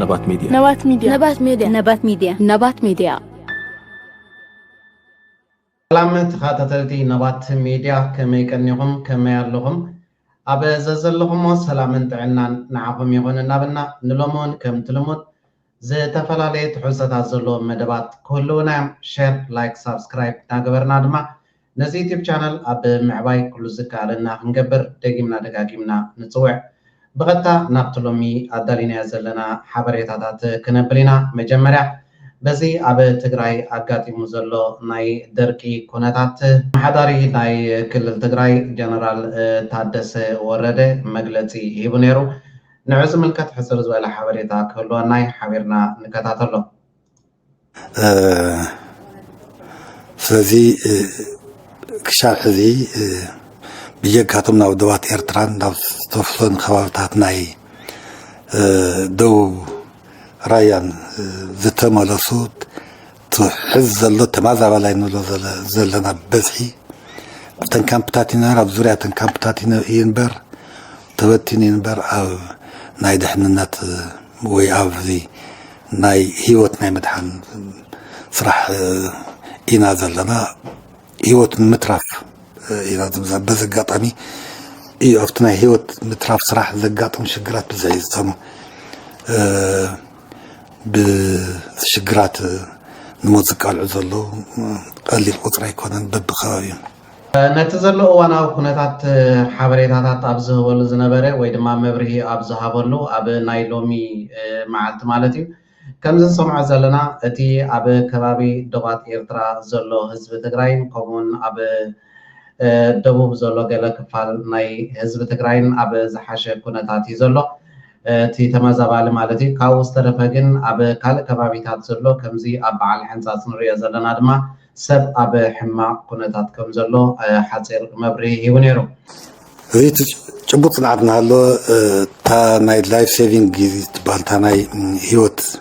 نبات ميديا نبات ميديا نبات ميديا نبات ميديا نبات ميديا سلامت خاطرتي نبات ميديا كما يكنيهم كما يرلهم أبا زلهم سلامت عنا نعفهم يغون النبنا نلومون كم تلمون زي تفلالي تحسة زلو مدبات كلنا شير لايك سبسكرايب ناقبرنا دما نزي يوتيوب channel أبا معباي كل زكالنا نقبر دقيمنا دقاقيمنا نتوع بغتا نابتلومي أدالينا زلنا حبريتاتات كنبلنا مجمرة بزي أبا تقرأي أقاتي مزلو ناي دركي كونتات محضاري ناي كل تقرأي جنرال تادس ورده مجلتي هيبونيرو نعوز ملكت حسر زوالة حبريتا كلو ناي حبيرنا نكتاتلو سلازي كشاف حزي بيجاكاتم ناو دوات إرتران ناو توفلون خوابتات ناي دو رايان زتمالسوت تحز اللو تمازع ولا إنه زلنا بزحي بتن كامبتاتينا راب زوريا تن كامبتاتينا ينبر تبتين ينبر أو ناي دحننات وي أو ذي ناي هيوت ناي مدحن صراح إنا زلنا هيوت متراف إنا زمزان بزقاطمي إيه أفتنا هيوت متراف صراح زقاطم شقرات بزعيز تمو بشقرات نموذج العزلو قال لي القطر يكون ببخاوي نتزلو وانا كنتات حبريتات أبزه ولو زنبره ويدما مبرهي أبزها بلو أب نايلومي معلت مالتي كمزن سمع زلنا اتي أب كبابي دوات إرترا زلو حزب تقراين كومون أب دبوب زلو قلق فال ناي حزب تقراين أب زحاشة كنتاتي زلو تي تمازبال مالتي كاو استرفقن أب كال كبابيتات زلو كمزي أب على حنسات نريا زلنا دما سب أب حما كنتات كم زلو حصير مبري هيونيرو ويت جبوت نعدنا له تا ناي لايف سيفينج تبال تا ناي هيوت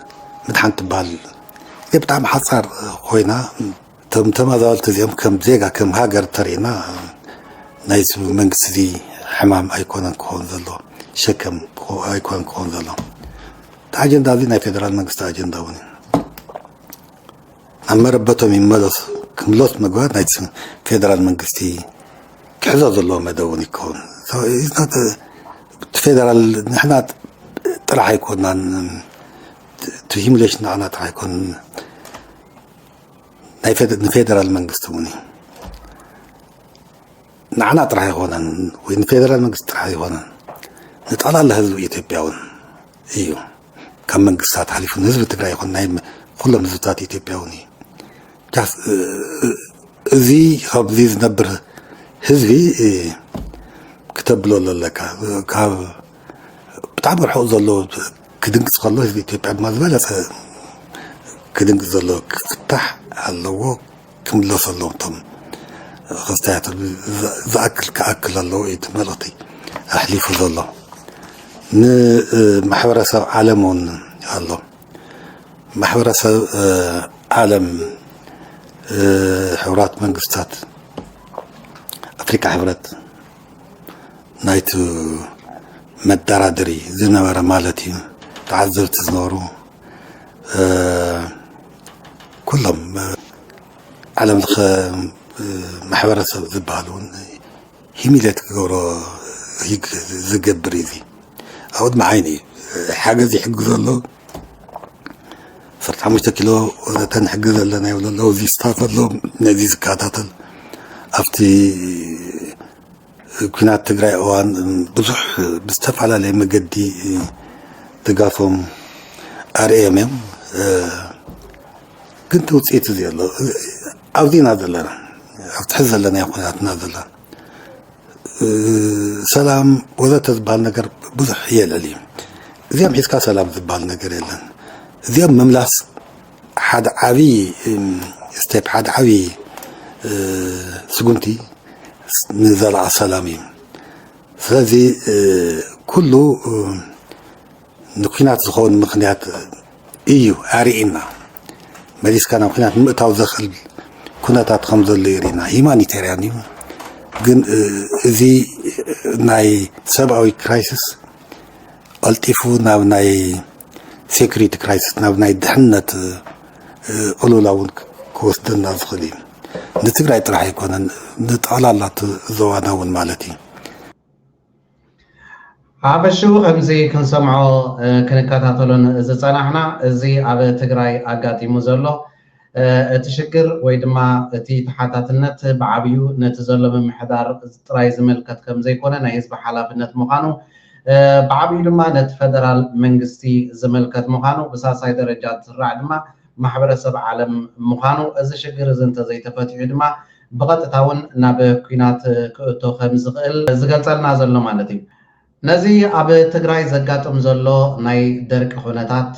مدحن تبال يبقى محصر خوينا تمازال تزيم كم زيغا كم هاجر ترينا نايس منكس دي حمام أيكون كون زلو شكم أيكون كون زلو أجندة دي ناي فيدرال منكس أجندة وني أما ربطو من مدس كملوت مقوات نايس فيدرال منكس دي كحزة زلو مدوني كون so it's not فيدرال نحنا طلع يكون تهيم ليش نحنا طلع يكون ناي فيدرال منكس توني نحنا طلع يكون وين فيدرال منكس طلع يكون نتطلع لهذو إثيوبياون إيوه كم منكسات حليفون هزب تقرأ يكون نايم كلهم زوجات إثيوبياوني جاس زي خب زي نبر هزبي كتب له لك كاب بتعبر حق زلو كدنك خلص هزبي إثيوبيا ما زبالة كدنك زلو فتح الله كم له صلوا تم غستات زأكل كأكل الله يتملطي أحليف زلو محورة عالمون الله محورة عالم حورات منقصات أفريقيا حورات نايتو مدرادري زنوار مالتي تعذر تزنورو كلهم عالم محورة زبالون هميلات كورو هيك زقبريزي أود معيني حاجة زي حق زلو صرت 5 كيلو ولا تنحق زلنا ولا لو زي ستافلو نادي زكاتاتل أفتي كنات تقرأ وان بزح بستفعل على مجدي تقافهم RMM كنت وصيت زي الله عاوزين هذا لنا أفتحز لنا يا أخواناتنا هذا سلام ولا تزبال نجر بزح هي العليم زي ما حسكا سلام زبال نجر يلن زي مملاس حد عبي استيب حد عبي سجنتي نزال على سلامي فهذه كله نكينات زخون مخنيات إيو عارينا ماليس كان مخنيات مقطع زخل كنات خمز اللي يرينا إيماني ترياني جن زي ناي سبعوي كرايسس ألتفو ناي ሴኩሪቲ ክራይሲስ ናብ ናይ ድሕነት ቁልውላውን ክወስደና ዝኽእል እዩ ንትግራይ ጥራሕ ኣይኮነን ንጠቕላላት ዞባና እውን ማለት እዩ عبشو خمزي كنسمعو كنكاتاتلون زصناحنا ازي اب تግራይ አጋጢሙ ዘሎ እትሽግር ወይ ድማ እቲ ተሓታትነት ብዓብዩ ነቲ ዘሎ ምምሕዳር ጥራይ ዝመልከት ከም ዘይኮነ ናይ ህዝቢ ሓላፍነት ምዃኑ ብዓብዩ ድማ ነቲ ፌደራል መንግስቲ ዝመልከት ምዃኑ ብሳሳይ ደረጃ ዝራዕ ድማ ማሕበረሰብ ዓለም ምዃኑ እዚ ሽግር እዚ እንተዘይተፈትሑ ድማ ብቐጥታውን ናብ ኩናት ክእቶ ከም ዝኽእል ዝገልጸልና ዘሎ ማለት እዩ ነዚ ኣብ ትግራይ ዘጋጥም ዘሎ ናይ ደርቂ ኩነታት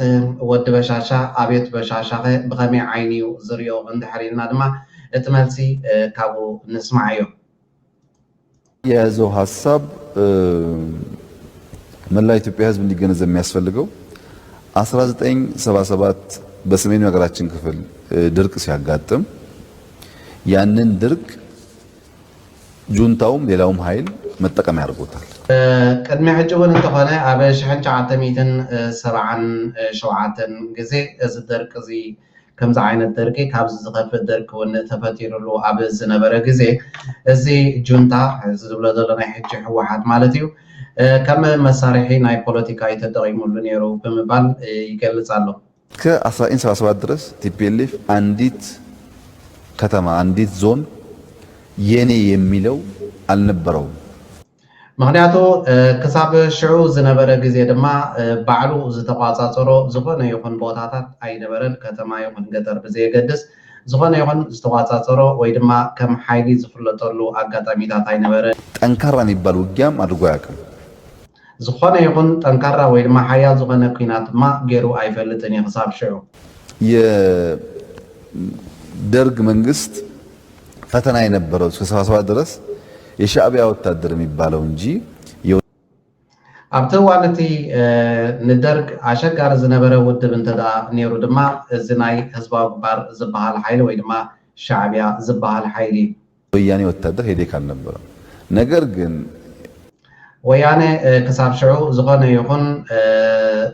ወዲ በሻሻ ኣብየት በሻሻኸ ብኸመይ ዓይኒዩ ዝርዮ እንድሕሪልና ድማ እቲ መልሲ ካብኡ ንስማዕ እዩ የያዘው ሀሳብ መላ ኢትዮጵያ ህዝብ እንዲገነዘብ የሚያስፈልገው 1977 በሰሜኑ ሀገራችን ክፍል ድርቅ ሲያጋጥም ያንን ድርቅ ጁንታውም ሌላውም ኃይል መጠቀም ያርጎታል ቅድሚ ሕጂ እውን እንተኾነ ኣብ 1977 ግዜ እዚ ደርቂ እዚ ከምዚ ዓይነት ደርቂ ካብዚ ዝኸፍእ ደርቂ እውን ተፈጢሩሉ ኣብ ዝነበረ ግዜ እዚ ጁንታ ዝብሎ ዘሎ ናይ ሕጂ ህወሓት ማለት እዩ ከም መሳርሒ ናይ ፖለቲካ ተጠቂሙሉ ነይሩ ብምባል ይገልጽ ኣሎ ከ1977 ድረስ ቲፒኤልኤፍ አንዲት ከተማ አንዲት ዞን የኔ የሚለው አልነበረውም ምክንያቱ ክሳብ ሽዑ ዝነበረ ግዜ ድማ ባዕሉ ዝተቋጻጸሮ ዝኾነ ይኹን ቦታታት ኣይነበረን ከተማ ይኹን ገጠር ብዘየገድስ ዝኾነ ይኹን ዝተቋጻጸሮ ወይ ድማ ከም ሓይሊ ዝፍለጠሉ አጋጣሚታት ኣይነበረን ጠንካራ የሚባል ውጊያም አድርጎ አያውቅም ዝኾነ ይኹን ጠንካራ ወይ ድማ ሓያል ዝኾነ ኩናት ድማ ገይሩ ኣይፈልጥን እዩ ክሳብ ሽዑ የደርግ መንግስት ፈተና የነበረው እስከ 77 ድረስ የሻዕቢያ ወታደር የሚባለው እንጂ ኣብቲ ዋንቲ ንደርግ አሸጋሪ ዝነበረ ውድብ እንተዳ ነይሩ ድማ እዚ ናይ ህዝባዊ ግንባር ዝበሃል ሓይሊ ወይ ድማ ሻዕቢያ ዝበሃል ሓይሊ ወያኔ ወታደር ሄዴክ አልነበረም ነገር ግን ወያኔ ክሳብ ሽዑ ዝኾነ ይኹን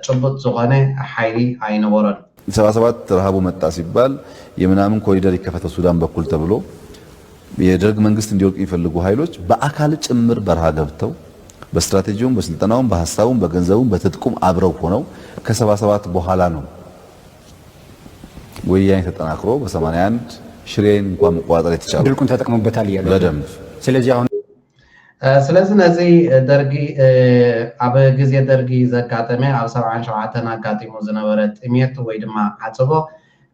ጭቡጥ ዝኾነ ሓይሊ ኣይነበረን 77 ረሃቡ መጣ ሲባል የምናምን ኮሪደር ይከፈተው ሱዳን በኩል ተብሎ የደርግ መንግስት እንዲወርቅ የሚፈልጉ ኃይሎች በአካል ጭምር በረሃ ገብተው በስትራቴጂውም በስልጠናውም በሐሳቡም በገንዘቡም በትጥቁም አብረው ሆነው ከ77 በኋላ ነው ወያኔ ተጠናክሮ በ81 ሽሬን እንኳን መቋጠር የተቻለው ድርቁን ተጠቅመውበታል ይላል በደንብ ስለዚህ ነዚ ደርጊ ኣብ ግዜ ደርጊ ዘጋጠመ ኣብ 77 አጋጢሙ ዝነበረ ጥሜት ወይ ድማ ዓጽቦ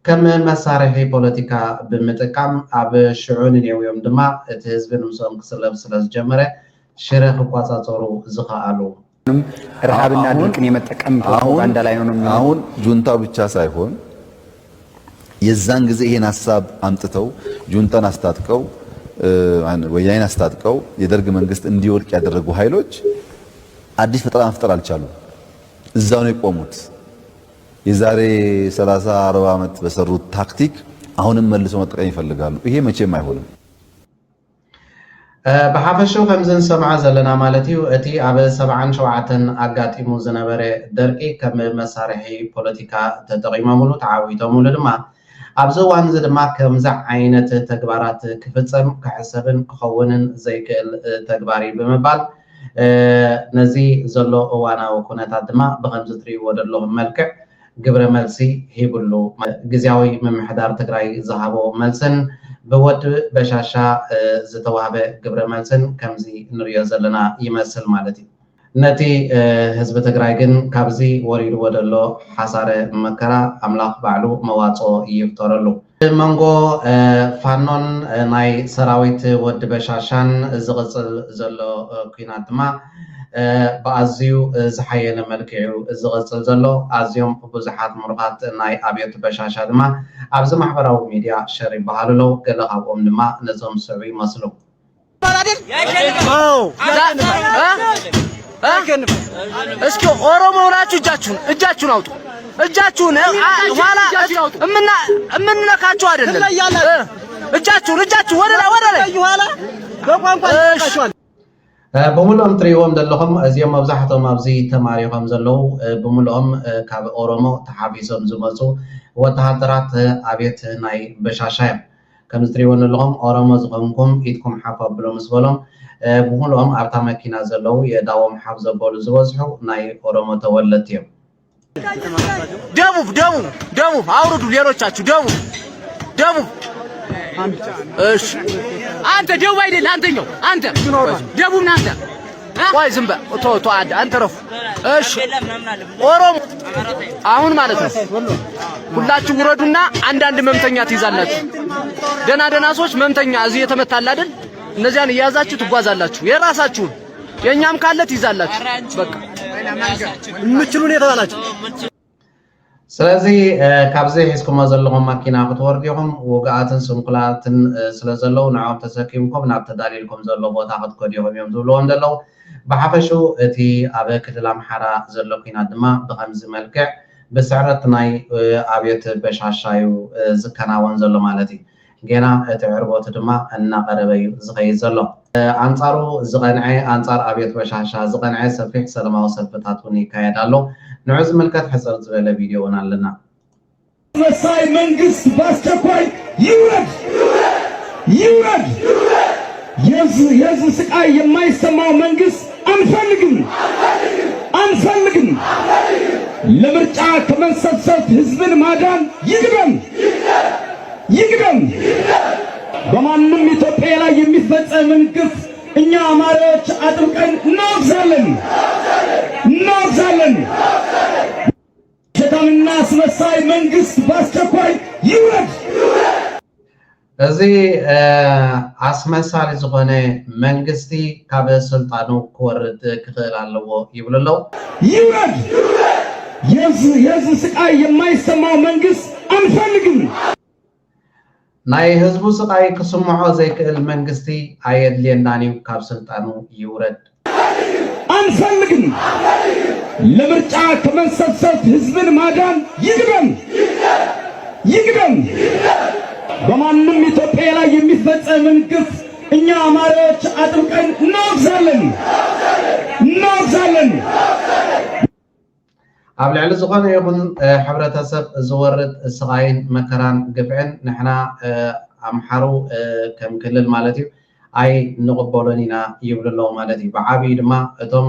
ከም መሳርሒ ፖለቲካ ብምጥቃም ኣብ ሽዑን ነውዮም ድማ እቲ ህዝቢ ንምሶም ክስለብ ስለዝጀመረ ሽረ ክቋጻጸሩ ዝኽኣሉ ረሃብና ድርቅን የመጠቀም ፕሮፓጋንዳ ላይ ነው አሁን ጁንታው ብቻ ሳይሆን የዛን ጊዜ ይሄን ሐሳብ አምጥተው ጁንታን አስታጥቀው ወያኔን አስታጥቀው የደርግ መንግስት እንዲወድቅ ያደረጉ ኃይሎች አዲስ ፈጠራ መፍጠር አልቻሉም እዛው ነው የቆሙት የዛሬ 30 40 ዓመት በሰሩት ታክቲክ አሁንም መልሶ መጠቀም ይፈልጋሉ ይሄ መቼም አይሆንም بحافشو خمزن سمع زلنا مالتيو اتي اب 77 አጋጢሙ ዝነበረ ደርቂ ከም መሳርሒ ፖለቲካ ተጠቂሞሙሉ ተዓዊቶሙሉ ድማ ኣብዚ ዋን ድማ ከምዛ ዓይነት ተግባራት ክፍጸም ክሕሰብን ክኸውንን ዘይክእል ተግባሪ ብምባል ነዚ ዘሎ እዋናዊ ኩነታት ድማ ብከምዚ ትሪእዎ ዘለኹም መልክዕ ግብረ መልሲ ሂብሉ ግዚያዊ ምምሕዳር ትግራይ ዝሃቦ መልስን بود بشاشة زتوهبة قبر ملسن كمزي نريو زلنا يمثل مالتي نتي حزب تقرايقن كابزي وريد ودلو حصار مكرا أملاق بعلو مواطو يفترلو منغو فانون ناي سراويت ود بشاشان زغزل زلو كينات ما بأزيو زحيان ملكيو زغزل زلو أزيوم بزحات مرغات ناي أبيت بشاشة دما أبز محبراو ميديا شري بحالو قلق أبوم دما نظام سوي مسلو اسكو اورومو ናችሁ እጃችሁን አውጡ እጃችሁን ኋላ እምንነካችሁ አይደለም እጃችሁን ወደ ላይ ኋላ በቋንቋ ተካሽዋል بملؤهم تريهم دلهم أزيم مبزحتهم أبزي تماريهم زلوا بملؤهم كاب أورمو تحابيسهم زمزو وتهدرات أبيت ناي بشاشايم كم تريون لهم أورمو زغمكم إيدكم حفا بلو مسبلهم بملؤهم أبتا مكينا زلوا يداوم حفظ بولو زوزحو ناي أورمو تولتيهم دمو أوردو ليروتشاتشو دمو ايش انت جو بايدل انت جابوا من انت واي زنبا تو عاد انت رف ايش ኦሮሞ አሁን ማለት ነው ሁላችሁ ወረዱና አንድ መምተኛ ትይዛላችሁ ደና ሰዎች መምተኛ እዚህ የተመታል አይደል እነዚያን ያዛችሁ ትጓዛላችሁ የራሳችሁን የኛም ካለ ትይዛላችሁ በቃ ምችሉን የተባላችሁ ስለዚህ ካብዚ ሒዝኩሞ ዘለኹም ማኪና ክትወርዲኹም ወጋኣትን ስንኩላትን ስለ ዘለዉ ንዖም ተሰኪምኩም ናብ ተዳሊልኩም ዘሎ ቦታ ክትከዲኹም እዮም ዝብልዎም ዘለዉ ብሓፈሹ እቲ ኣብ ክልል ኣምሓራ ዘሎ ኩናት ድማ ብከምዚ መልክዕ ብስዕረት ናይ ኣብየት በሻሻዩ ዝከናወን ዘሎ ማለት እዩ ገና እቲ ዕርቦቱ ድማ እናቐረበ እዩ ዝኸይድ ዘሎ አንጻሩ ዝቐንዐ አንጻር ኣብየት በሻሻ ዝቐንዐ ሰፊሕ ሰላማዊ ሰልፍታት እውን ይካየድ ኣሎ ንዑዝ መልከት ሕፅር ዝበለ ቪድዮ እውን ኣለና መሳይ መንግስት በአስቸኳይ ይውረድ የህዝብ ስቃይ የማይሰማው መንግስት አንፈልግም ለምርጫ ከመሰብሰብ ህዝብን ማዳን ይግደም በማንም ኢትዮጵያ ላይ የሚፈጸምን ግፍ እኛ አማራዎች አጥብቀን እናወግዛለን ሸታምና አስመሳይ መንግስት በአስቸኳይ ይውረድ እዚ አስመሳሊ ዝኾነ መንግስቲ ካብ ስልጣኑ ክወርድ ክኽእል ኣለዎ ይብልለው ይውረድ የህዝብ ስቃይ የማይሰማው መንግስት አንፈልግም ናይ ህዝቡ ስቃይ ክስምዖ ዘይክእል መንግስቲ ኣየድልየናን እዩ ካብ ስልጣኑ ይውረድ አንፈልግም ለምርጫ ከመሰብሰብ ህዝብን ማዳን ይግደም በማንም ኢትዮጵያ ላይ የሚፈጸምን ግፍ እኛ አማራዎች አጥብቀን እናወግዛለን ኣብ ልዕሊ ዝኾነ ይኹን ሕብረተሰብ ዝወርድ ስቃይን መከራን ግፍዕን ንሕና ኣምሓሩ ከም ክልል ማለት እዩ ኣይ ንቕበሎን ኢና ይብልለው ማለት እዩ ብዓብዪ ድማ እቶም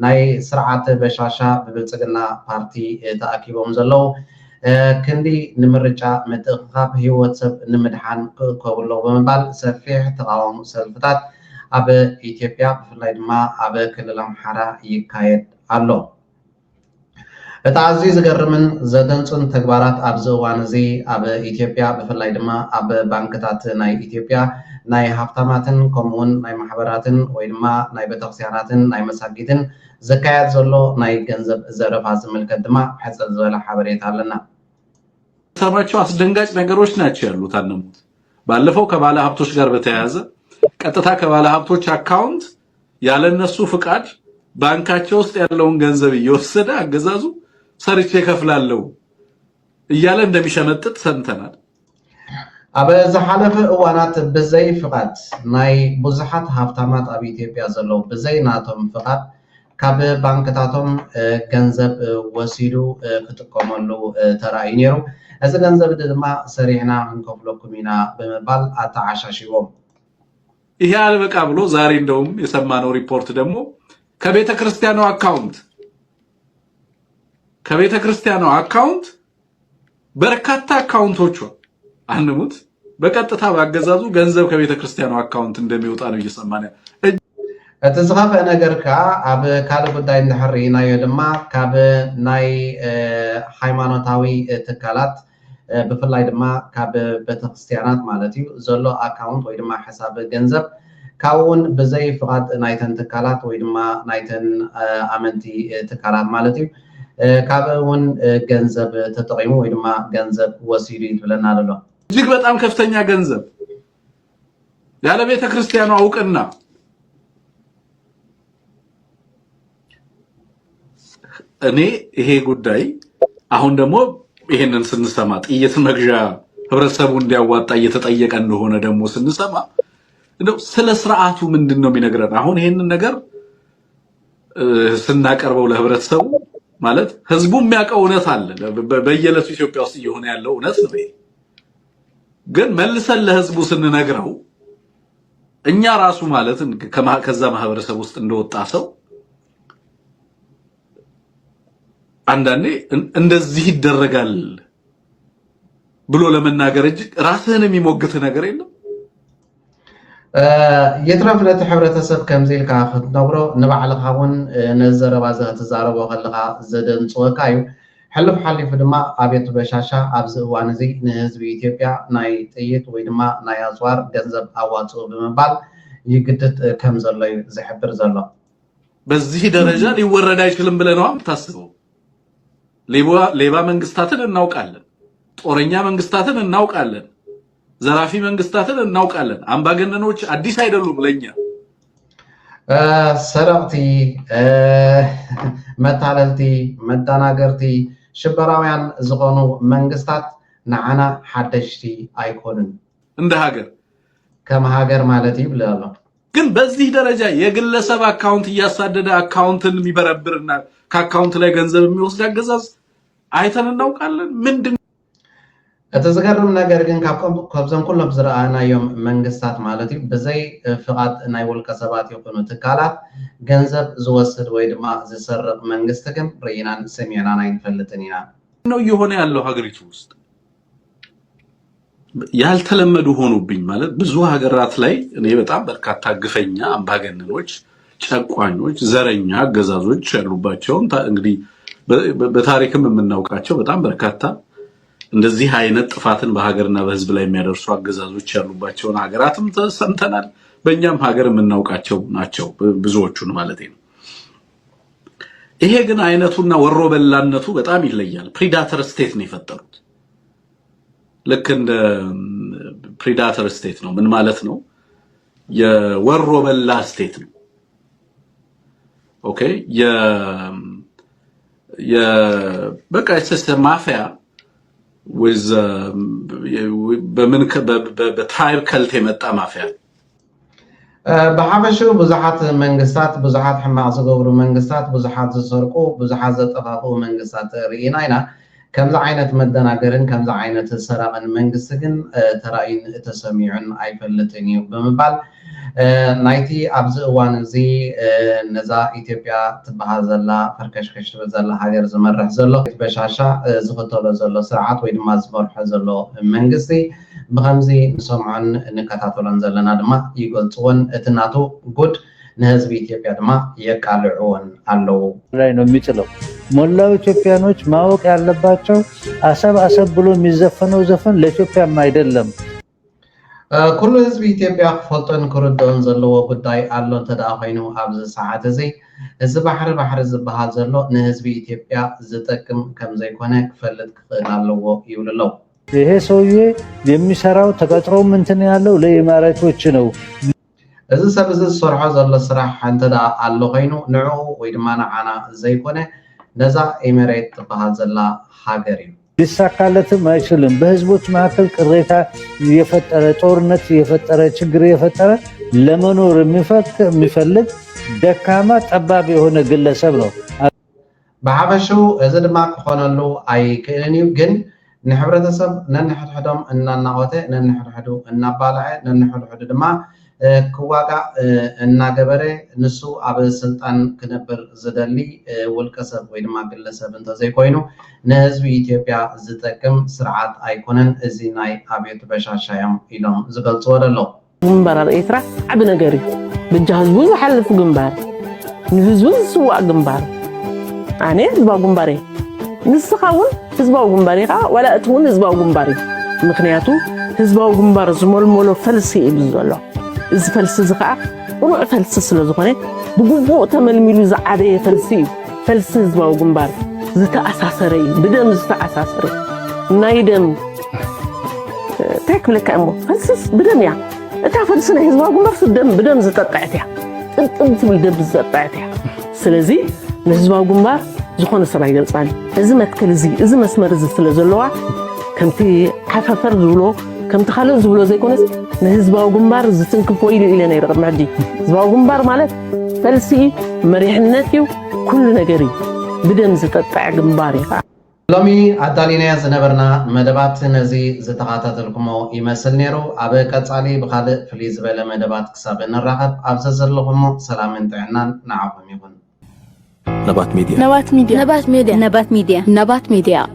ናይ ስርዓተ በሻሻ ብብልፅግና ፓርቲ ተኣኪቦም ዘለው ክንዲ ንምርጫ ምትእኽኻብ ሂወት ሰብ ንምድሓን ክእከብሎ ብምባል ሰፊሕ ተቃውሞ ሰልፍታት ኣብ ኢትዮጵያ ብፍላይ ድማ ኣብ ክልል ኣምሓራ ይካየድ ኣሎ እቲ ኣዝዩ ዝገርምን ዘደንፁን ተግባራት ኣብዚ እዋን እዚ ኣብ ኢትዮጵያ ብፍላይ ድማ ኣብ ባንክታት ናይ ኢትዮጵያ ናይ ሃብታማትን ከምኡውን ናይ ማሕበራትን ወይ ድማ ናይ ቤተክርስትያናትን ናይ መሳጊትን ዘካየድ ዘሎ ናይ ገንዘብ ዘረፋ ዝምልከት ድማ ሕፅር ዝበለ ሓበሬታ ኣለና ሰማቸው አስደንጋጭ ነገሮች ናቸው ያሉት አነሙት ባለፈው ከባለ ሀብቶች ጋር በተያያዘ ቀጥታ ከባለ ሀብቶች አካውንት ያለነሱ ፍቃድ ባንካቸው ውስጥ ያለውን ገንዘብ እየወሰደ አገዛዙ ሰርቼ ከፍላለሁ እያለ እንደሚሸመጥጥ ሰምተናል ኣብ ዝሓለፈ እዋናት ብዘይ ፍቃድ ናይ ብዙሓት ሃብታማት ኣብ ኢትዮጵያ ዘለው ብዘይ ናቶም ፍቃድ ካብ ባንክታቶም ገንዘብ ወሲዱ ክጥቀመሉ ተራእዩ ነይሩ እዚ ገንዘብ ድማ ሰሪሕና ክንከፍለኩም ኢና ብምባል አተዓሻሽቦም ይሄ አልበቃ ብሎ ዛሬ እንደውም የሰማነው ሪፖርት ደግሞ ከቤተ ክርስቲያኑ አካውንት በርካታ አካውንቶቹ አንሙት በቀጥታ ባገዛዙ ገንዘብ ከቤተ ክርስቲያኑ አካውንት እንደሚወጣ ነው እየሰማነ እቲ ዝኸፍአ ነገር ከዓ ኣብ ካልእ ጉዳይ እንድሕሪናዮ ድማ ካብ ናይ ሃይማኖታዊ ትካላት ብፍላይ ድማ ካብ ቤተክርስትያናት ማለት እዩ ዘሎ አካውንት ወይ ድማ ሕሳብ ገንዘብ ካብኡን ብዘይ ፍቃድ ናይተን ትካላት ወይ ድማ ናይተን ኣመንቲ ትካላት ማለት እዩ ካብኡን ገንዘብ ተጠቂሙ ወይ ድማ ገንዘብ ወሲዱ ይብለና ኣሎ እጅግ በጣም ከፍተኛ ገንዘብ ያለ ቤተክርስቲያኑ አውቅና እኔ ይሄ ጉዳይ አሁን ደግሞ ይሄንን ስንሰማ ጥይት መግዣ ህብረተሰቡ እንዲያዋጣ እየተጠየቀ እንደሆነ ደግሞ ስንሰማ እንደው ስለ ስርዓቱ ምንድነው የሚነግረን? አሁን ይሄንን ነገር ስናቀርበው ለህብረተሰቡ ማለት ህዝቡ የሚያውቀው እውነት አለ በየለቱ ኢትዮጵያ ውስጥ እየሆነ ያለው እውነት ነው። ግን መልሰን ለህዝቡ ስንነግረው እኛ ራሱ ማለት ከዛ ማህበረሰብ ውስጥ እንደወጣ ሰው አንዳንዴ እንደዚህ ይደረጋል ብሎ ለመናገር እጅ ራስህን የሚሞግት ነገር የለም። يترف لتحبرتسب كمزيلكا خطنبرو نبعلخاون نزربا زتزاربو خلخا زدن صوكايو حلف حلف دما ابيت بشاشا ابز وانزي نهزب ኢትዮጵያ ናይ ጥይት ወይ ድማ ናይ አዝዋር ገንዘብ አዋጽኦ በመባል ይግድት ከምዘለዩ ዝሕብር ዘሎ በዚህ ደረጃ ሊወረድ አይችልም ብለህ ነው የምታስበው? ሌባ መንግስታትን እናውቃለን፣ ጦረኛ መንግስታትን እናውቃለን፣ ዘራፊ መንግስታትን እናውቃለን። አምባገነኖች አዲስ አይደሉም ለኛ። ሰራቅቲ መታለልቲ መዳናገርቲ ሽበራውያን ዝቆኑ መንግስታት ንዓና ሓደሽቲ አይኮኑን እንደ ሀገር ከም ሀገር ማለት ይብላል። ግን በዚህ ደረጃ የግለሰብ አካውንት እያሳደደ አካውንትን የሚበረብርና ከአካውንት ላይ ገንዘብ የሚወስድ አገዛዝ አይተን እናውቃለን። ምንድን أتذكرهم نجارين كابزم كلهم زرعنا يوم منجستات مالتي بزي فقط نايول كسبات يكونوا تكالات جنزب زوسد ويد ما زسر منجستكم رينان سمينا ناين فلتنينا ነው የሆነ ያለው ሀገሪቱ ውስጥ ያልተለመዱ ሆኖብኝ ማለት ብዙ ሀገራት ላይ እኔ በጣም በርካታ ግፈኛ አምባገነኖች ጨቋኞች ዘረኛ አገዛዞች ያሉባቸው እንግዲህ በታሪክም የምናውቃቸው በጣም በርካታ እንደዚህ አይነት ጥፋትን በሀገርና በህዝብ ላይ የሚያደርሱ አገዛዞች ያሉባቸው ሀገራትም ተሰምተናል። በእኛም ሀገር የምናውቃቸው ናቸው ብዙዎቹን ማለት ነው። ይሄ ግን አይነቱና ወሮ በላነቱ በጣም ይለያል። ፕሪዳተር ስቴት ነው የፈጠሩት። ልክ እንደ ፕሪዳተር ስቴት ነው። ምን ማለት ነው? የወሮ በላ ስቴት ነው። ኦኬ በቃ ማፊያ with በትራይብ ከልት የመጣ ማፊያ በሐበሹ ብዙሓት መንግስታት ብዙሓት ሕማቅ ዝገብሩ መንግስታት ብዙሓት ዝሰርቁ ብዙሓት ዘጠፋፉ መንግስታት ርኢና ኢና። ከምዚ ዓይነት መደናገርን ከምዚ ዓይነት ሰራቅን መንግስቲ ግን ተራእዩን ተሰሚዑን አይፈልጥን እዩ ብምባል ናይቲ ኣብዚ እዋን እዚ ነዛ ኢትዮጵያ ትበሃል ዘላ ፈርከሽከሽ ትብል ዘላ ሃገር ዝመርሕ ዘሎ በሻሻ ዝኽተሎ ዘሎ ስርዓት ወይ ድማ ዝመርሖ ዘሎ መንግስቲ ብከምዚ ንሰምዖን ንከታተሎን ዘለና ድማ ይገልፅዎን እቲ ናቱ ጉድ ንህዝቢ ኢትዮጵያ ድማ የቃልዕዎን አለው ላይ ነው የሚጥለው። ሞላው ኢትዮጵያኖች ማወቅ ያለባቸው አሰብ ብሎ የሚዘፈነው ዘፈን ለኢትዮጵያም አይደለም። ኩሉ ህዝቢ ኢትዮጵያ ክፈልጦን ክርድኦን ዘለዎ ጉዳይ ኣሎ ተደኣ ኮይኑ ኣብዚ ሰዓት እዚ እዚ ባሕሪ ዝበሃል ዘሎ ንህዝቢ ኢትዮጵያ ዝጠቅም ከም ዘይኮነ ክፈልጥ ክኽእል ኣለዎ ይብል ኣሎ። ይሄ ሰውዬ የሚሰራው ተቀጥሮም እንትን ያለው ለኢማራቶች ነው። እዚ ሰብ እዚ ዝሰርሖ ዘሎ ስራሕ እንተደኣ ኣሎ ኮይኑ ንዕኡ ወይ ድማ ንዓና ዘይኮነ ነዛ ኤሚሬት ትበሃል ዘላ ሃገር እዩ። ሊሳካለትም አይችልም። በህዝቦች መካከል ቅሬታ የፈጠረ ጦርነት የፈጠረ ችግር የፈጠረ ለመኖር የሚፈልግ ደካማ ጠባብ የሆነ ግለሰብ ነው። በሐበሹ እዚ ድማ ክኾነሉ አይክእልን እዩ። ግን ንሕብረተሰብ ነንሕድሕዶም እናናቆተ ነንሕድሕዱ እናባልዐ ነንሕድሕዱ ድማ ክዋጋ እናገበረ ንሱ ኣብ ስልጣን ክነብር ዝደሊ ውልቀ ሰብ ወይ ድማ ግለሰብ እንተዘይኮይኑ ንህዝቢ ኢትዮጵያ ዝጠቅም ስርዓት አይኮነን። እዚ ናይ ኣብየት በሻሻዮም ኢሎም ዝገልፅዎ ዘሎ ግንባር ኤርትራ ዓብ ነገር እዩ። ብጃ ህዝቡ ዝሓልፍ ግንባር ንህዝቡ ዝስዋዕ ግንባር ኣነ ህዝባዊ ግንባር እየ። ንስኻ እውን ህዝባዊ ግንባር ኢኻ ዋላ እቲ እውን ህዝባዊ ግንባር እዩ። ምክንያቱ ህዝባዊ ግንባር ዝመልመሎ ፈልሲ እዩ ዘሎ። እዚ ፈልሲ እዚ ከዓ ቁኑዕ ፈልሲ ስለ ዝኾነ ብግቡእ ተመልሚሉ ዝዓበየ ፈልሲ እዩ። ፈልሲ ህዝባዊ ግንባር ዝተኣሳሰረ እዩ፣ ብደም ዝተኣሳሰረ ናይ ደም እንታይ ክብለካ እሞ ፈልሲስ ብደም እያ። እታ ፈልሲ ናይ ህዝባዊ ግንባር ብደም ዝጠጣዕት እያ፣ ጥምጥም ትብል ደም ዝጠጣዕት እያ። ስለዚ ንህዝባዊ ግንባር ዝኾነ ስራ ይገልፃል። እዚ መትከል እዚ መስመር እዚ ስለ ዘለዋ ከምቲ ሓፈፈር ዝብሎ كم تخلوا زبلو زي كونس نهزباو جنبار زتنك فويل إلى نيرق معدي زباو جنبار مالت فلسي مريحناتيو كل نجاري بدن زتقطع جنباري لومي عدالينا زنبرنا مدبات نزي زتقاطات لكمو يمثل نيرو أبي كتالي بخالق فليز بلا مدبات كسابن الرغب أبزز لكمو سلام انتعنان نعافم يكون نبات ميديا